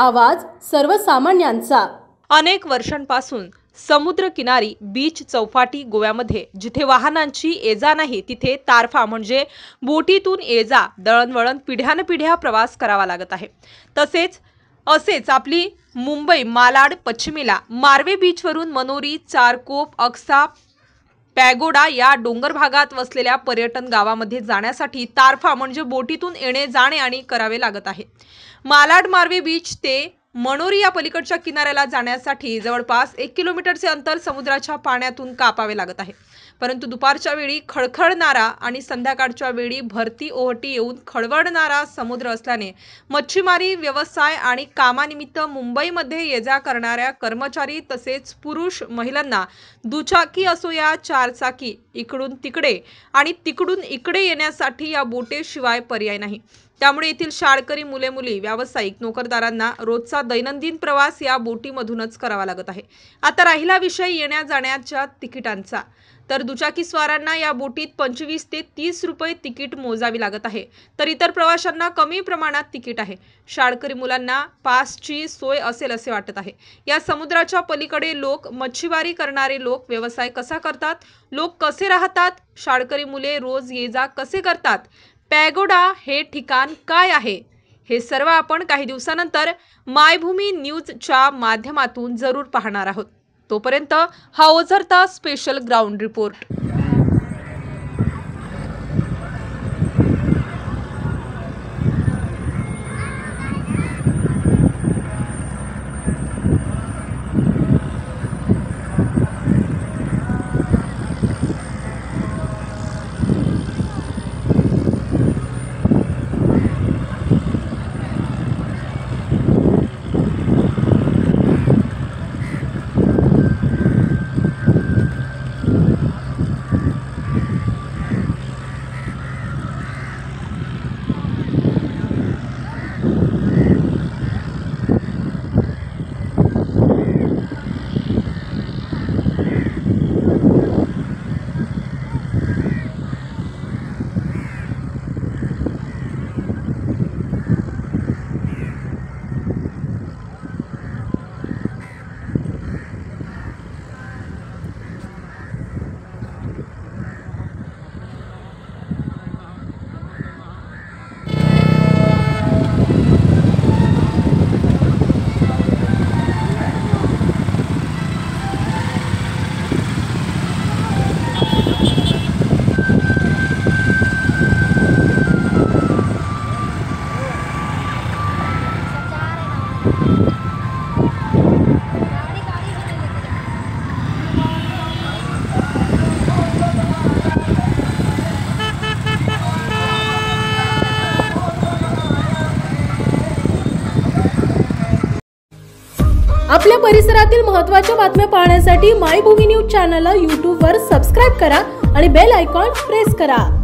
आवाज सर्वसामान्यांचा। अनेक वर्षांपासून समुद्रकिनारी बीच चौपाटी गोव्यामध्ये जिथे वाहनांची ये-जा नाही तिथे तारफा म्हणजे बोटीतून ये-जा दळणवळण पिढ्यानपिढ्या प्रवास करावा लागत आहे। असेच आपली मुंबई मालाड पश्चिमेला मार्वे बीचवरून मनोरी, चारकोप, अक्सा, पॅगोडा या डोंगर भागात वसलेल्या पर्यटन गावामध्ये जाण्यासाठी तारफा म्हणजे बोटीतून येणे जाणे आणि करावे लागत आहे। मालाड मार्वे बीच ते मनोरी या पलीकडच्या किनाऱ्याला जाण्यासाठी जवळपास 1 किलोमीटरचे अंतर समुद्राच्या पाण्यातून कापावे लागत आहे। परंतु दुपारच्या वेळी खळखळणारा आणि संध्याकाळच्या वेळी भरती ओहोटी येऊन खळवळणारा समुद्र असल्याने मच्छीमारी व्यवसाय आणि कामानिमित्त मुंबईमध्ये ये-जा करणाऱ्या कर्मचारी तसेच पुरुष महिलांना दुचाकी असो या चारचाकी इकडून तिकडे आणि तिकडून इकडे येण्यासाठी या बोटीशिवाय पर्याय नाही। त्यामुळे येथील शाळकरी मुले-मुली, व्यावसायिक, नोकरदारांना रोजचा दैनंदिन प्रवास या बोटीमधूनच करावा लागत आहे। आता राहिला विषय येण्या-जाण्याच्या तिकिटांचा, तर दुचाकीस्वारांना या बोटीत 25 ते 30 रुपये तिकीट मोजावी लागत आहे, तर इतर प्रवाशांना कमी प्रमाणात तिकीट आहे। शाळकरी मुलांना पासची सोय असेल असे वाटत आहे। या समुद्राच्या पलीकडे लोक, मच्छीमारी करणारे लोक व्यवसाय कसा करतात, लोक कसे राहतात, शाळकरी मुले रोज ये-जा कसे करतात, पॅगोडा हे ठिकाण काय आहे, हे सर्व आपण काही दिवसानंतर मायभूमी न्यूजच्या माध्यमातून जरूर पाहणार आहोत। तोपर्यंत हा ओझरता स्पेशल ग्राउंड रिपोर्ट। आपल्या परिसरातील महत्त्वाच्या बातम्या पाहण्यासाठी मायभूमी न्यूज चॅनलला YouTube वर सबस्क्राइब करा आणि बेल आयकॉन प्रेस करा।